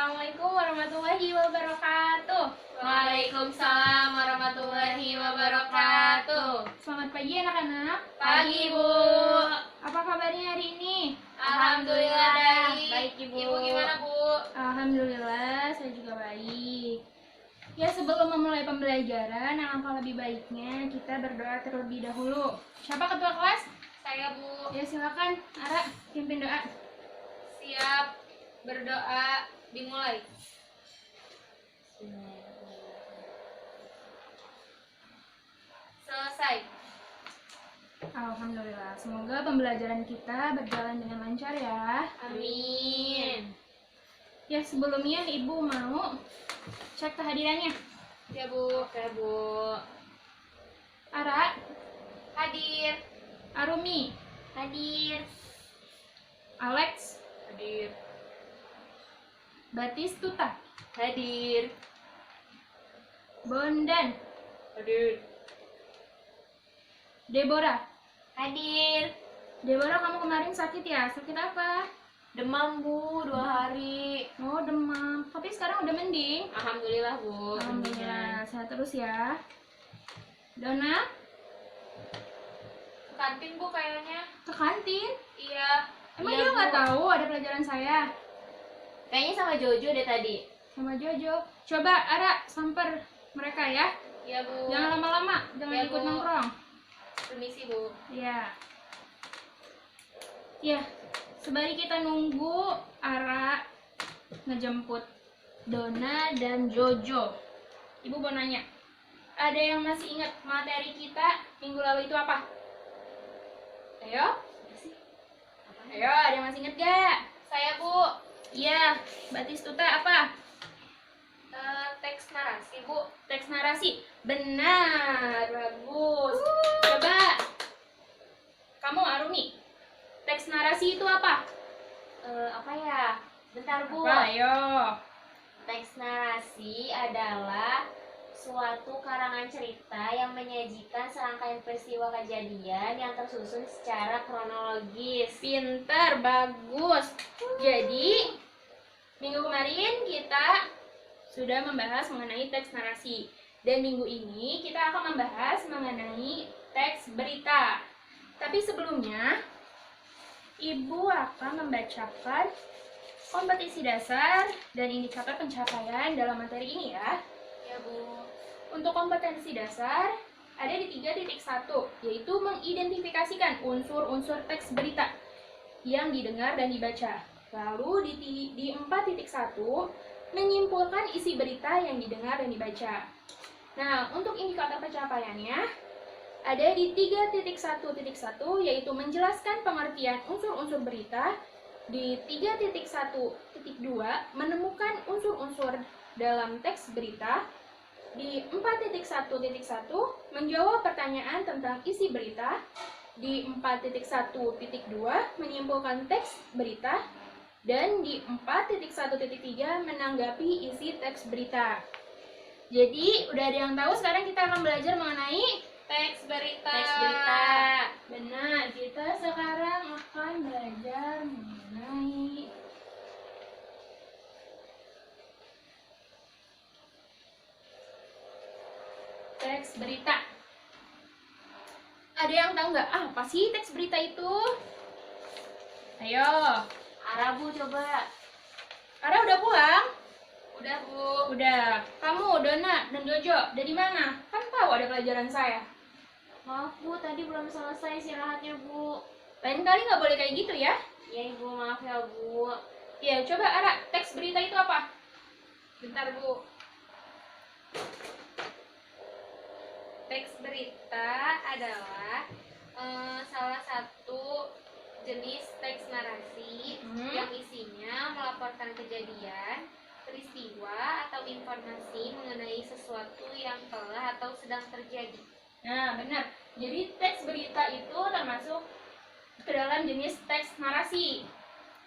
Assalamualaikum warahmatullahi wabarakatuh. Waalaikumsalam warahmatullahi wabarakatuh. Selamat pagi anak-anak. Pagi, Bu. Apa kabarnya hari ini? Alhamdulillah baik. Baik, Ibu. Ibu gimana, Bu? Alhamdulillah, saya juga baik. Ya, sebelum memulai pembelajaran, alangkah lebih baiknya kita berdoa terlebih dahulu. Siapa ketua kelas? Saya, Bu. Ya, silakan. Ara, pimpin doa. Siap. Berdoa dimulai. Selesai. Alhamdulillah, semoga pembelajaran kita berjalan dengan lancar ya. Amin. Ya, sebelumnya Ibu mau cek kehadirannya. Ya, Bu. Oke, Bu. Ara, Hadir. Arumi, Hadir. Alex, Hadir. Batistuta, Hadir. Bondan, Hadir. Deborah. Hadir. Deborah, kamu kemarin sakit ya? Sakit apa? Demam, Bu, 2 hari. Oh, demam. Tapi sekarang udah mending. Alhamdulillah, Bu. Alhamdulillah, sehat terus ya. Dona, Kantin, Bu, kayaknya. ke kantin. Iya. Emang Iya, dia nggak Bu. tahu ada pelajaran saya? Kayaknya sama Jojo deh tadi. Sama Jojo. Coba Ara samper mereka ya. Iya, Bu. Jangan lama-lama, jangan Ya, ikut Bu. nongkrong. Permisi, Bu. Ya. Ya, sembari kita nunggu Ara ngejemput Dona dan Jojo, Ibu mau nanya, ada yang masih ingat materi kita minggu lalu itu apa? Ayo, ayo, ada yang masih ingat gak? Saya, Bu. Iya, Batistuta apa? Teks narasi, Bu. Teks narasi. Benar, bagus. Coba kamu Arumi, teks narasi itu apa? Apa ya? Bentar, Bu. Apa? Ayo. Teks narasi adalah suatu karangan cerita yang menyajikan serangkaian peristiwa kejadian yang tersusun secara kronologis. Pinter, bagus. Jadi, minggu kemarin kita sudah membahas mengenai teks narasi. Dan minggu ini kita akan membahas mengenai teks berita. Tapi sebelumnya, Ibu akan membacakan kompetisi dasar dan indikator pencapaian dalam materi ini ya. Ya, Bu. Untuk kompetensi dasar ada di 3.1, yaitu mengidentifikasikan unsur-unsur teks berita yang didengar dan dibaca. Lalu di 4.1, menyimpulkan isi berita yang didengar dan dibaca. Nah, untuk indikator pencapaiannya ada di 3.1.1, yaitu menjelaskan pengertian unsur-unsur berita. Di 3.1.2, menemukan unsur-unsur dalam teks berita. Di 4.1.1, menjawab pertanyaan tentang isi berita. Di 4.1.2, menyimpulkan teks berita. Dan di 4.1.3, menanggapi isi teks berita. Jadi, udah ada yang tahu, sekarang kita akan belajar mengenai Teks berita. teks berita. Benar, kita sekarang akan belajar mengenai teks berita. Ada yang tahu nggak apa sih teks berita itu? Ayo, Ara, Bu, coba. Ara udah pulang? Udah, Bu. Udah. Kamu, Dona, dan Jojo, dari mana? Kan tahu ada pelajaran saya. Maaf, Bu, tadi belum selesai istirahatnya, Bu. Lain kali nggak boleh kayak gitu ya. Ya, Ibu, maaf ya, Bu. Ya, coba Ara, teks berita itu apa? Bentar, Bu. Teks berita adalah salah satu jenis teks narasi yang isinya melaporkan kejadian, peristiwa, atau informasi mengenai sesuatu yang telah atau sedang terjadi. Nah, benar. Jadi teks berita itu termasuk ke dalam jenis teks narasi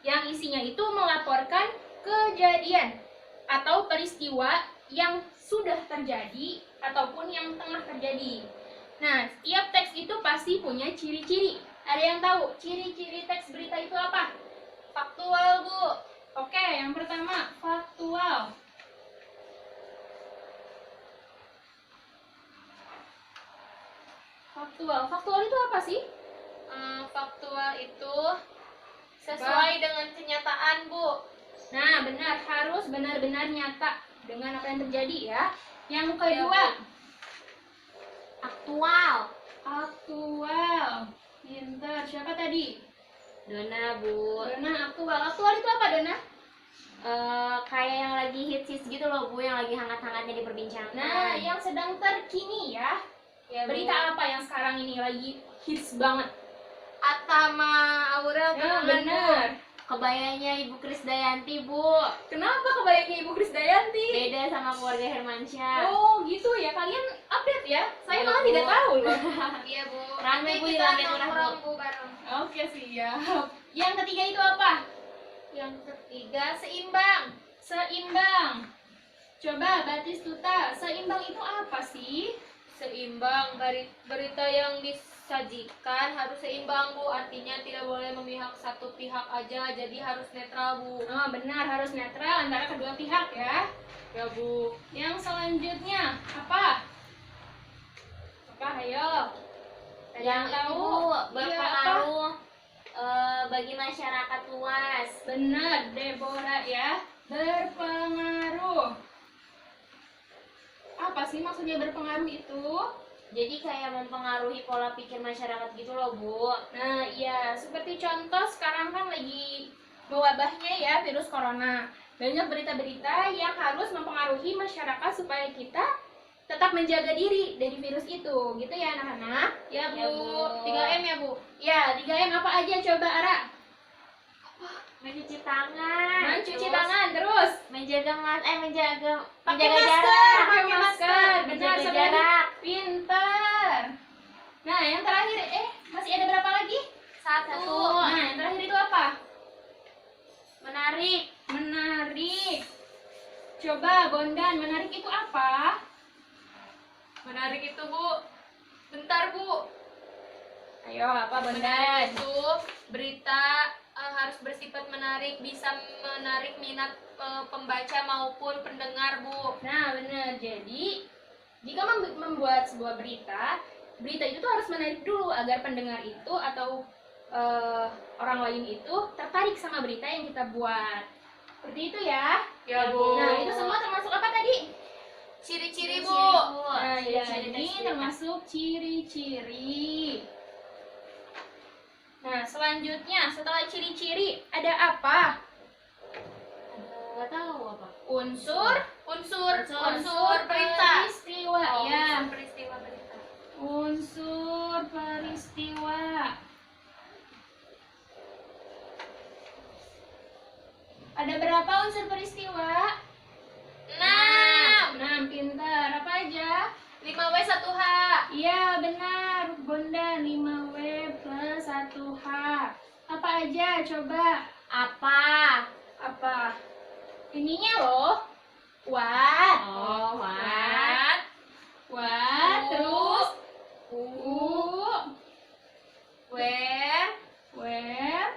yang isinya itu melaporkan kejadian atau peristiwa yang sudah terjadi ataupun yang tengah terjadi. Nah, setiap teks itu pasti punya ciri-ciri. Ada yang tahu ciri-ciri teks berita itu apa? Faktual, Bu. Oke, yang pertama, faktual. Faktual itu apa sih? Faktual itu sesuai dengan kenyataan, Bu. Nah, benar, harus benar-benar nyata dengan apa yang terjadi ya. Yang Ya, kedua, Bu. Aktual. aktual. Pinter. Siapa tadi? Dona, Bu. Dona, aktual. Aktual itu apa, Dona? Kayak yang lagi hits gitu loh, Bu, yang lagi hangat-hangatnya diperbincangkan. Nah, yang sedang terkini ya. Ya, Bu. Berita apa yang sekarang ini lagi hits banget? Atama Aurel Nah, tunangan, benar. Bu. Kebayanya Ibu Krisdayanti, Bu. Kenapa kebayangnya Ibu Krisdayanti? Beda sama keluarga Hermansyah. Oh, gitu ya. Kalian update ya? Saya Iya, malah Bu. tidak tahu loh. Iya, Bu. Rame, Nanti Bu, di kita lantai nongkrong, murah, Bu, bareng. Oke, siap. Yang ketiga itu apa? Yang ketiga, seimbang. Seimbang. Coba Batistuta, seimbang itu apa sih? Seimbang, berita yang disajikan harus seimbang, Bu. Artinya tidak boleh memihak satu pihak aja, jadi harus netral, Bu. Oh, benar, harus netral antara kedua pihak ya. Ya, Bu. Yang selanjutnya apa? Apa, ayo? Ada yang tahu? Bu, Iya, apa? berpengaruh bagi masyarakat luas. Benar, Deborah ya. Berpengaruh. Apa sih maksudnya berpengaruh itu? Jadi kayak mempengaruhi pola pikir masyarakat gitu loh, Bu. Nah, iya, seperti contoh sekarang kan lagi mewabahnya ya virus corona. Banyak berita-berita yang harus mempengaruhi masyarakat supaya kita tetap menjaga diri dari virus itu. Gitu ya, anak-anak? Ya, Bu. Ya, Bu. 3M ya, Bu? Ya, 3M apa aja coba, Ara? Mencuci tangan. Mencuci Terus tangan, terus. menjaga Pakai menjaga masker, jarak. pakai masker. Benar, Menjaga sekali. jarak. Pintar. Nah, yang terakhir, masih ada berapa lagi? Satu. Nah, yang terakhir itu apa? Menarik. Menarik. Coba, Bondan, menarik itu apa? Menarik itu, Bu. Bentar, Bu. Ayo, apa, Menarik Bondan? itu berita harus bersifat menarik, bisa menarik minat pembaca maupun pendengar, Bu. Nah, benar. Jadi, jika membuat sebuah berita, berita itu tuh harus menarik dulu agar pendengar itu atau orang lain itu tertarik sama berita yang kita buat. Seperti itu ya. Ya, Bu. Nah, itu semua termasuk apa tadi? Ciri-ciri, Bu. Bu. Nah, ya, Ciri-ciri ini tes termasuk ciri-ciri. Nah, selanjutnya setelah ciri-ciri ada apa? Nggak tahu apa. Unsur Berita. peristiwa. Oh, Ya, unsur peristiwa berita. unsur peristiwa. Ada berapa unsur peristiwa? 6. 6, pintar. Apa aja? 5W 1H. Iya, benar. Bondan, 5W plus 1H. Apa aja? Coba. Apa? Apa? Ininya loh. What? Oh, What? What? Terus? Who? Where? Where?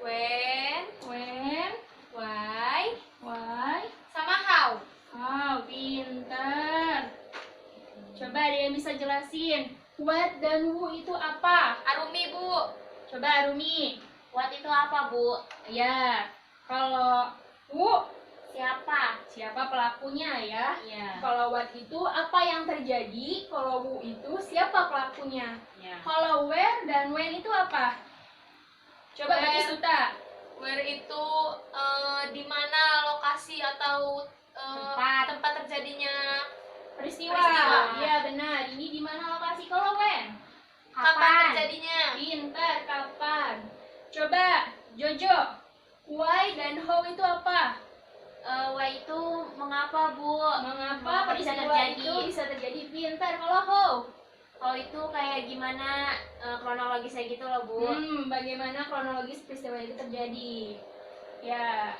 When? When? Why? Why? Sama how? Oh, pintar. Coba ada yang bisa jelasin. What dan who itu apa? Arumi, Bu. Coba Arumi. What itu apa, Bu? Ya, kalau who Siapa? pelakunya ya. Iya. Kalau what itu apa yang terjadi, kalau who itu siapa pelakunya. Iya. Kalau where dan when itu apa? Coba Where. Batistuta. Where itu di mana lokasi atau tempat terjadinya Peristiwa. Peristiwa. Iya benar. Ini di mana lokasi? Kalau when? kapan terjadinya. Pintar, kapan? Coba Jojo. Why dan how itu apa? Why itu mengapa, Bu? Mengapa bisa peristiwa terjadi? itu bisa terjadi? Pintar. Kalau how? Kalau itu kayak gimana kronologisnya gitu loh, Bu. Bagaimana kronologis peristiwa itu terjadi? Ya,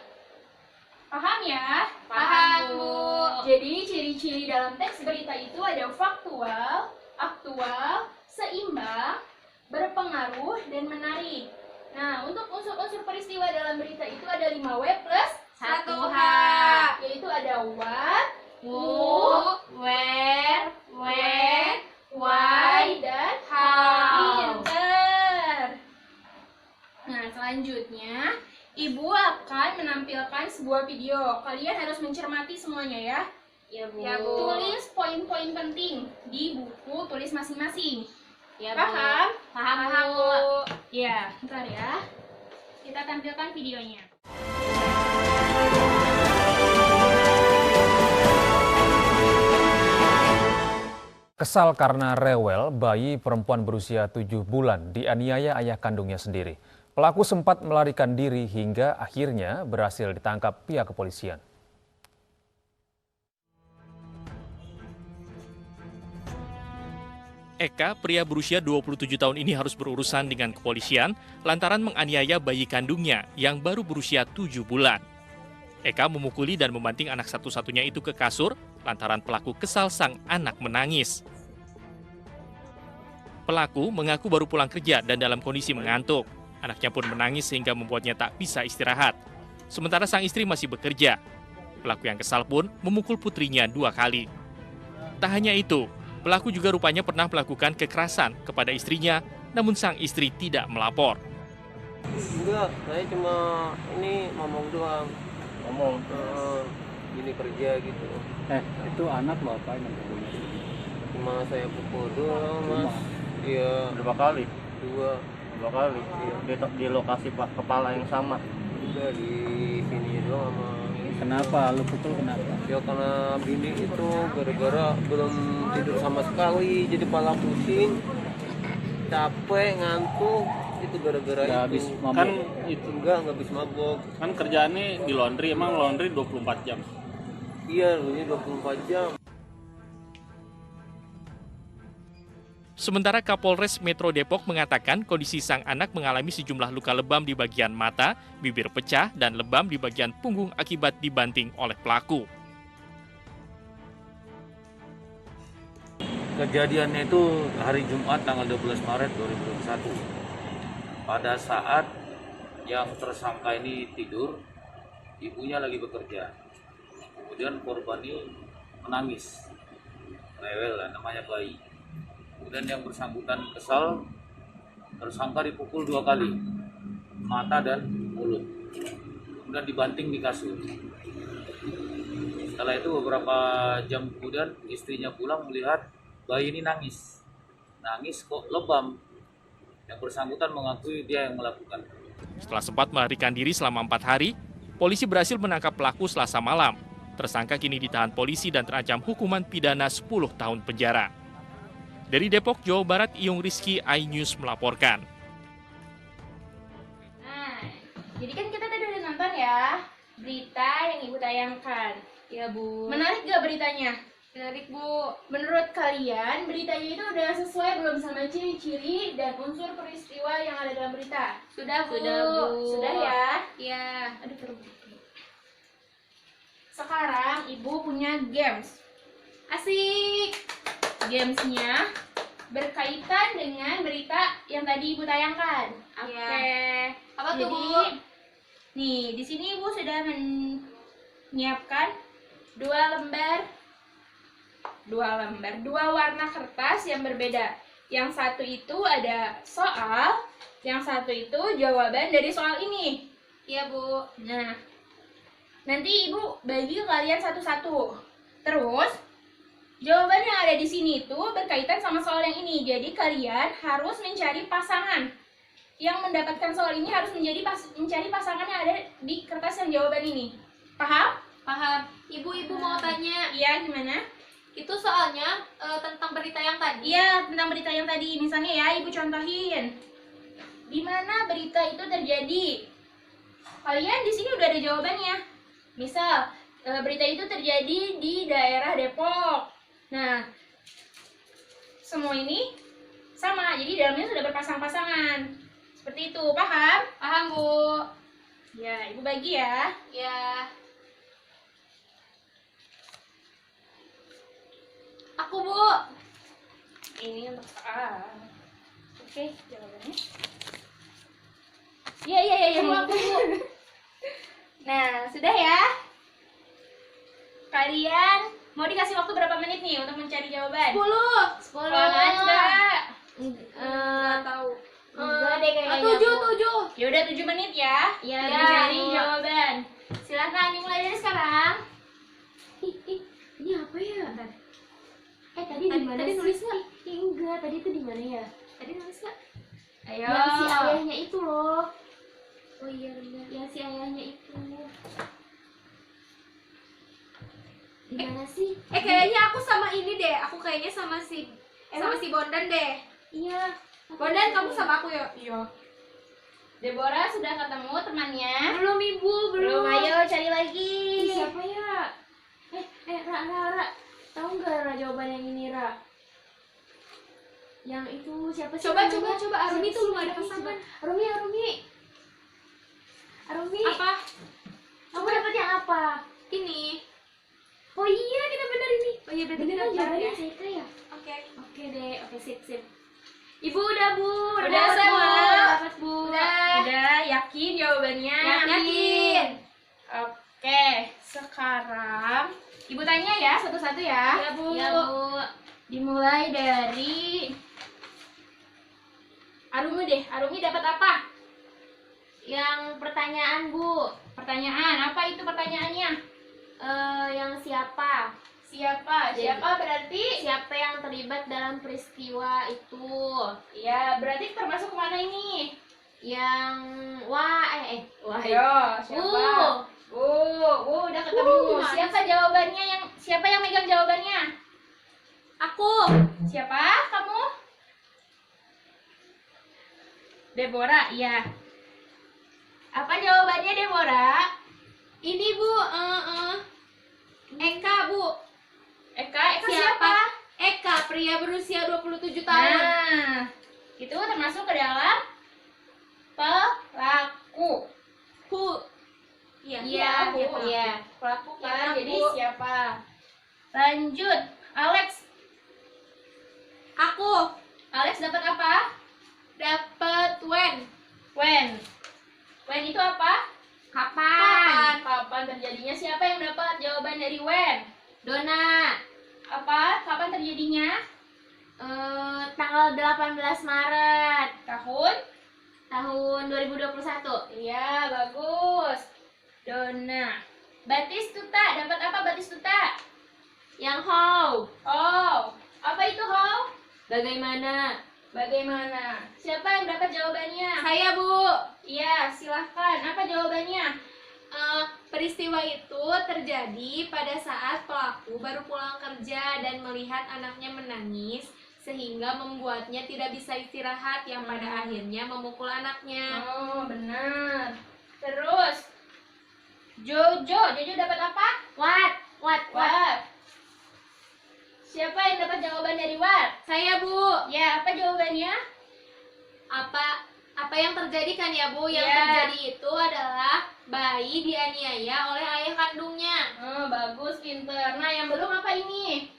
paham ya? Paham, Bu. Jadi ciri-ciri dalam teks berita itu ada faktual, aktual, seimbang, berpengaruh, dan menarik. Nah, untuk unsur-unsur peristiwa dalam berita itu ada 5W plus Satu H. Yaitu ada what, Who, where, when, why, dan how. Pinter. Nah, selanjutnya Ibu akan menampilkan sebuah video. Kalian harus mencermati semuanya ya. Ya, Bu. Ya, Bu. Tulis poin-poin penting di buku tulis masing-masing. Ya, Bu. Paham? Paham, Bu. Ya, bentar ya. Kita tampilkan videonya. Kesal karena rewel, bayi perempuan berusia 7 bulan dianiaya ayah kandungnya sendiri. Pelaku sempat melarikan diri hingga akhirnya berhasil ditangkap pihak kepolisian. Eka, pria berusia 27 tahun ini harus berurusan dengan kepolisian lantaran menganiaya bayi kandungnya yang baru berusia 7 bulan. Eka memukuli dan membanting anak satu-satunya itu ke kasur lantaran pelaku kesal sang anak menangis. Pelaku mengaku baru pulang kerja dan dalam kondisi mengantuk. Anaknya pun menangis sehingga membuatnya tak bisa istirahat. Sementara sang istri masih bekerja. Pelaku yang kesal pun memukul putrinya 2 kali. Tak hanya itu, pelaku juga rupanya pernah melakukan kekerasan kepada istrinya, namun sang istri tidak melapor. Enggak, saya cuma ini ngomong doang. Ngomong. Gini kerja gitu. Itu anak lo apain yang punya? Cuma saya pukul doang, Mas. Iya. Berapa kali? 2. 2 kali. Iya. Di lokasi pak kepala yang sama. Udah di sini doang sama. Kenapa? Lu pukul kenapa? Ya karena bini itu gara-gara belum tidur sama sekali, jadi kepala pusing, capek, ngantuk. Itu gara-gara Nggak itu. habis mabok. Kan itu enggak habis mabok. Kan kerjaannya di laundry, emang laundry 24 jam. Iya, ini 24 jam. Sementara Kapolres Metro Depok mengatakan kondisi sang anak mengalami sejumlah luka lebam di bagian mata, bibir pecah, dan lebam di bagian punggung akibat dibanting oleh pelaku. Kejadiannya itu hari Jumat tanggal 12 Maret 2021. Pada saat yang tersangka ini tidur, ibunya lagi bekerja. Kemudian korban ini menangis, rewel lah, namanya bayi. Kemudian yang bersangkutan kesal, tersangka dipukul 2 kali, mata dan mulut. Kemudian dibanting di kasur. Setelah itu beberapa jam kemudian istrinya pulang melihat bayi ini nangis kok lebam. Yang bersangkutan mengakui dia yang melakukan. Setelah sempat melarikan diri selama 4 hari, polisi berhasil menangkap pelaku Selasa malam. Tersangka kini ditahan polisi dan terancam hukuman pidana 10 tahun penjara. Dari Depok, Jawa Barat, Iyung Rizky, iNews melaporkan. Nah, jadi kan kita tadi udah nonton ya berita yang Ibu tayangkan. Ya, Bu. Menarik gak beritanya? Menarik, Bu. Menurut kalian beritanya itu udah sesuai belum sama ciri-ciri dan unsur peristiwa yang ada dalam berita? Sudah, Bu. Sudah, Bu. Sudah ya? Iya. Aduh, perut. Sekarang Ibu punya games. Asik. Gamesnya berkaitan dengan berita yang tadi Ibu tayangkan. Oke. Iya. Apa tuh, Jadi, Bu? nih, di sini Ibu sudah menyiapkan dua warna kertas yang berbeda. Yang satu itu ada soal, yang satu itu jawaban dari soal ini. Iya, Bu. Nah, nanti Ibu bagi kalian satu-satu. Terus, jawaban yang ada di sini itu berkaitan sama soal yang ini. Jadi kalian harus mencari pasangan. Yang mendapatkan soal ini harus mencari pasangan yang ada di kertas yang jawaban ini. Paham? Paham. Ibu mau tanya, Iya, gimana? itu soalnya tentang berita yang tadi. Iya, tentang berita yang tadi. Misalnya ya, Ibu contohin. Di mana berita itu terjadi? Kalian di sini udah ada jawabannya. Misal, berita itu terjadi di daerah Depok. Nah, semua ini sama. Jadi dalamnya sudah berpasang-pasangan. Seperti itu, paham? Paham, Bu. Ya, Ibu bagi ya. Ya. Aku, Bu. Ini untuk soal. Oke, jawabannya. Iya, Aku, Bu. Nah, sudah ya. Kalian mau dikasih waktu berapa menit nih untuk mencari jawaban? 10. Lama enggak? Nggak tahu. Enggak deh kayaknya. 7. Ya udah 7 menit ya. Ya, Mencari Bu. jawaban. Silakan dimulai dari sekarang. Ini apa ya? Tadi di mana tadi sih? nulis nggak? Enggak, tadi itu di mana ya? Tadi nulis nggak? Ayo. Yang si ayahnya itu loh. Oh iya benar. Yang si ayahnya itu. Di mana sih? Kayaknya aku sama ini deh. Aku kayaknya sama si Bondan deh. Iya. Bondan, kamu sama aku ya? Iya. Deborah sudah ketemu temannya? Belum Ibu, Belum, ayo cari lagi. Ih, siapa ya? Ra. Tahu nggak Ra jawaban yang ini, Ra? Yang itu siapa sih? Coba. Siapa Arumi tuh sih? belum ada Coba. pasangan. Arumi. Apa? Kamu dapat yang apa? Ini. Oh iya, kita benar ini. Oh iya berarti Beneran kita jawabannya ya. Seika ya? Oke. Oke deh, oke sip. Ibu udah Bu, Udah dapat, semua? dapat Bu. Udah, yakin jawabannya? Yakin. Oke, sekarang Ibu tanya ya satu-satu ya. Ya Bu. Ya Bu. Dimulai dari Arumi deh. Arumi dapat apa? Yang pertanyaan Bu, Pertanyaan, apa itu pertanyaannya? yang siapa? Siapa? Jadi- Siapa berarti? Siapa yang terlibat dalam peristiwa itu? Ya, berarti termasuk kemana ini? Yang wah Ayo, siapa? Udah ketemu. gimana Siapa yang megang jawabannya? Aku. Siapa? Kamu? Deborah, iya. Apa jawabannya Deborah? Ini Bu, Eka Bu. Eka siapa? Eka, pria berusia 27 tahun. Nah, itu termasuk ke dalam pelaku. Iya. Iya, Pelaku. iya. Pelaku kan, Ya, jadi Bu. siapa? Lanjut, Alex. Aku Alex dapat apa? dapat Wen. Wen itu apa? Kapan? Kapan terjadinya? Siapa yang dapat jawaban dari Wen? Dona. Apa? Kapan terjadinya? Tanggal 18 Maret Tahun? tahun 2021. Iya, bagus. Dona. Batistuta, dapat apa Batistuta? Yang how? Oh, apa itu how? Bagaimana? Siapa yang dapat jawabannya? Saya Bu. Iya, silahkan. Apa jawabannya? Peristiwa itu terjadi pada saat pelaku baru pulang kerja dan melihat anaknya menangis sehingga membuatnya tidak bisa istirahat yang pada akhirnya memukul anaknya. Oh, benar. Terus, Jojo dapat apa? What? What? Siapa yang dapat jawaban dari what? Saya Bu. Ya, apa jawabannya? Apa yang terjadi kan ya Bu? Yang Ya. terjadi itu adalah bayi dianiaya oleh ayah kandungnya. Oh, bagus, pinter. Nah, yang belum apa ini?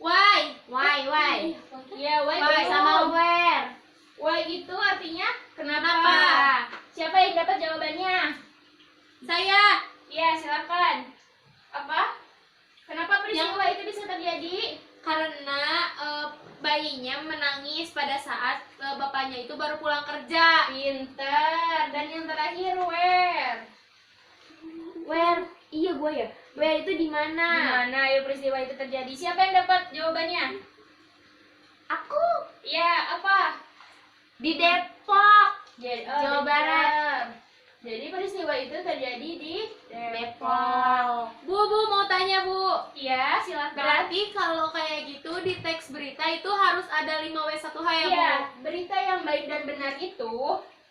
Why? Why? Ya, why Why? belum. Sama where? Why itu artinya kenapa? Kenapa? Siapa yang dapat jawabannya? Saya. Ya, silakan. Apa? Kenapa peristiwa itu bisa terjadi? Karena bayinya menangis pada saat bapaknya itu baru pulang kerja. Pinter. Dan yang terakhir, where? Where? Iya gue ya. Where itu di Di mana? mana ya peristiwa itu terjadi? Siapa yang dapat jawabannya? Aku Ya, apa? di Depok. benar. Jawa Barat. Jadi peristiwa itu terjadi di Depok. Bu, mau tanya Bu. Iya, silakan. Berarti kalau kayak gitu di teks berita itu harus ada 5W1H ya Bu? Iya, berita yang baik dan benar itu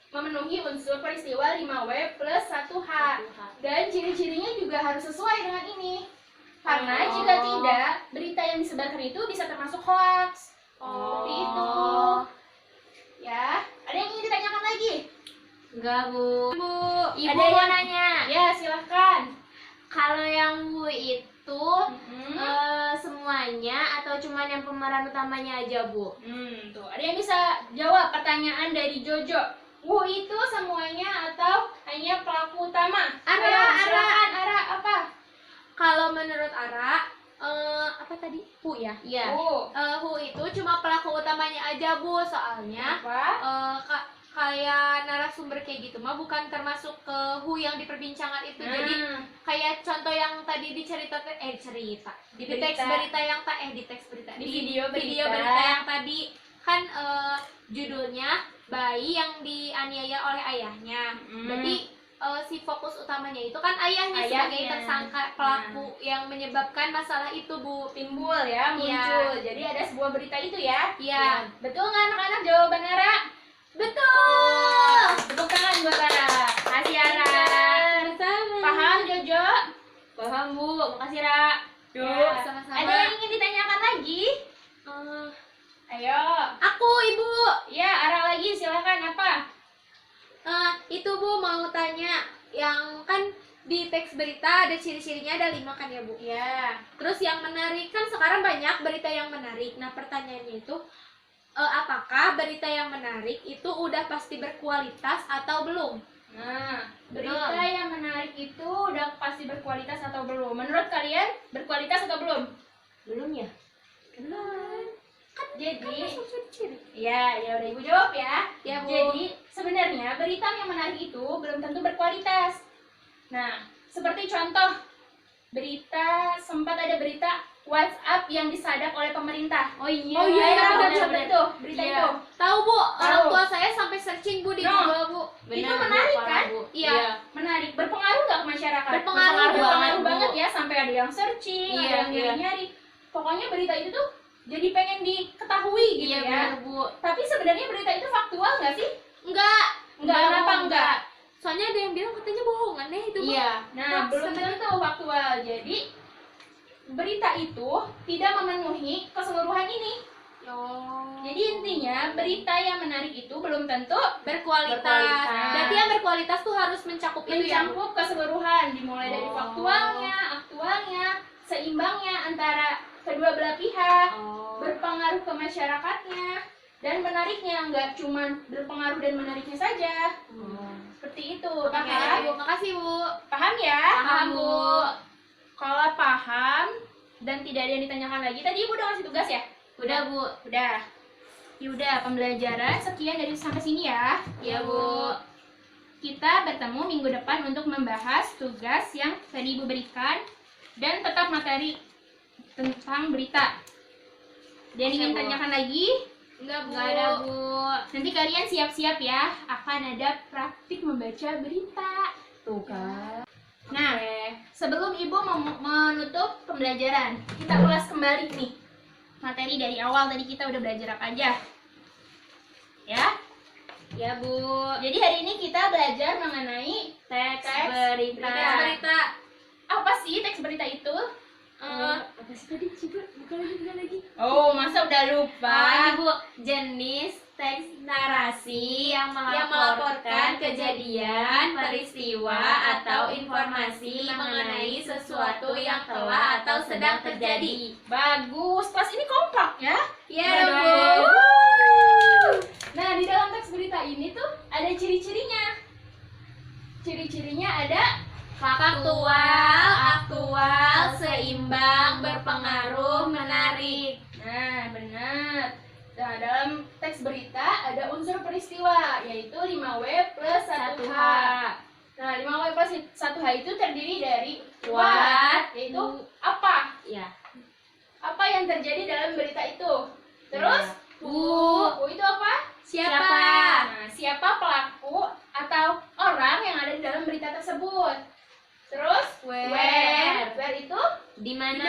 memenuhi unsur peristiwa 5W plus 1H. Dan ciri-cirinya juga harus sesuai dengan ini. Karena Oh. jika tidak, berita yang disebarkan itu bisa termasuk hoax. Seperti itu. Ya, ada yang ingin ditanyakan lagi? Enggak Bu. Bu. Ibu Ada mau yang- nanya. Ya, silahkan. Kalau yang Bu itu Hmm. semuanya atau cuman yang pemeran utamanya aja Bu? Tuh, ada yang bisa jawab pertanyaan dari Jojo? Wu itu semuanya atau hanya pelaku utama? Ara, Ayo, Ara. silakan, Ara, apa? Kalau menurut Ara, apa tadi? Hu ya? Iya. Wu. Hu itu cuma pelaku utamanya aja, Bu. Soalnya Apa? kayak narasumber kayak gitu mah bukan termasuk ke Hu yang diperbincangan itu. Jadi kayak contoh yang tadi di cerita di teks berita yang Di video berita. berita yang tadi kan judulnya bayi yang dianiaya oleh ayahnya. Berarti si fokus utamanya itu kan ayahnya sebagai Ayahnya. tersangka pelaku yang menyebabkan masalah itu, Bu. Timbul ya, muncul. Jadi ada sebuah berita itu ya. Iya. Betul nggak anak-anak jawaban Ara? Betul. Tepuk tangan buat Ara. Kasih Ara. Paham Jojo? Paham, Bu. Makasih, Ra. Ya, sama-sama. Ada yang ingin ditanyakan lagi? Ayo. Aku, Ibu. Ya, Ara lagi silakan apa? Itu Bu mau tanya, yang kan di teks berita ada ciri-cirinya, ada 5 kan ya, Bu? Ya. Terus yang menarik, kan sekarang banyak berita yang menarik. Nah, pertanyaannya itu, apakah berita yang menarik itu udah pasti berkualitas atau belum? Nah, berita yang menarik itu udah pasti berkualitas atau belum? Menurut kalian berkualitas atau belum? Belum ya? Belum. Jadi, Ciri. ya udah Ibu jawab ya. Ya, Bu. Jadi sebenarnya berita yang menarik itu belum tentu berkualitas. Nah, seperti contoh sempat ada berita WhatsApp yang disadap oleh pemerintah. Oh iya. Tahu nggak benar-benar. berita itu? Berita Iya. itu. Tahu, Bu, orang Tahu. tua saya sampai searching, Bu, di No. Google, Bu. Itu Benar, Bu, menarik parah, kan? Bu. Iya. Menarik. Berpengaruh nggak ke masyarakat? Berpengaruh banget Bu. ya, sampai ada yang searching, Iya, ada yang iya. nyari-nyari. Pokoknya berita itu tuh jadi pengen diketahui gitu Iya, ya. benar, Bu. Tapi sebenarnya berita itu faktual nggak sih? Enggak. Kenapa enggak? Soalnya ada yang bilang katanya bohongan deh itu, Bu. Iya. Nah, belum tentu faktual. Jadi berita itu tidak memenuhi keseluruhan ini. Oh. Jadi intinya berita yang menarik itu belum tentu berkualitas. Berkualitas. Berarti yang berkualitas tuh harus mencakup itu ya, Bu? mencakup keseluruhan, dimulai dari Oh. faktualnya, aktualnya, seimbangnya antara kedua belah pihak, Oh. berpengaruh ke masyarakatnya, dan menariknya, nggak cuma berpengaruh dan menariknya saja. Seperti itu. Oke, Paham? Bu. Makasih, Bu. Paham ya? Paham, Bu. Kalau paham dan tidak ada yang ditanyakan lagi, tadi Ibu udah ngasih tugas ya? Udah, Bu. Udah. Yaudah, pembelajaran sekian dari sampai sini ya. Iya, Bu. Kita bertemu minggu depan untuk membahas tugas yang tadi Ibu berikan dan tetap materi tentang berita. Dan ingin Bu. tanyakan lagi? Enggak, Bu. Nggak ada, Bu. Nanti kalian siap-siap ya, akan ada praktik membaca berita. Tuh kan. Nah, sebelum Ibu menutup pembelajaran, kita ulas kembali nih materi dari awal. Tadi kita udah belajar apa aja? Ya? Ya, Bu. Jadi hari ini kita belajar mengenai Teks berita. berita. Berita. Apa sih teks berita itu? Apa sih tadi? Coba buka lagi. Oh, masa udah lupa? Ini, Bu, jenis teks narasi yang melaporkan melaporkan kejadian, peristiwa, atau informasi mengenai sesuatu yang telah atau sedang terjadi. Bagus, kelas ini kompak ya? Iya, Bagus. Bu. Nah, di dalam teks berita ini tuh ada ciri-cirinya. Ciri-cirinya ada Faktual, aktual, seimbang, berpengaruh, menarik. Nah, benar. Nah, dalam teks berita ada unsur peristiwa, yaitu 5W plus 1H. Nah, 5W plus 1H itu terdiri dari what, yaitu apa? Ya. Apa yang terjadi dalam berita itu. Terus, who itu apa? Siapa? Nah, siapa pelaku atau orang yang ada di dalam berita tersebut. Terus, Where. Where itu Di di mana?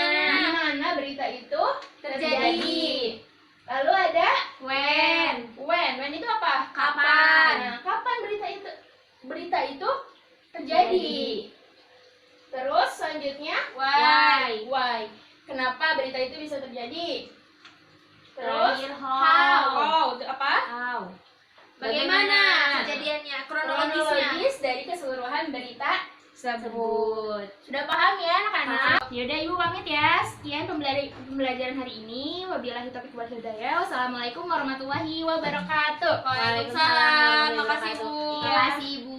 mana berita itu Terjadi. Lalu ada When. when itu apa? Kapan. Nah, kapan berita itu terjadi? Terus selanjutnya why. Kenapa berita itu bisa terjadi? Terus Terakhir, how itu apa? How? Bagaimana kejadiannya? Kronologisnya. Kronologis dari keseluruhan berita tersebut. Sudah paham ya anak-anak? Yaudah Ibu pamit ya. Sekian pembelajaran hari ini. Wabillahi taufiq wal hidayah. Wassalamualaikum warahmatullahi wabarakatuh. Waalaikumsalam. Makasih, Bu. kasih Ibu.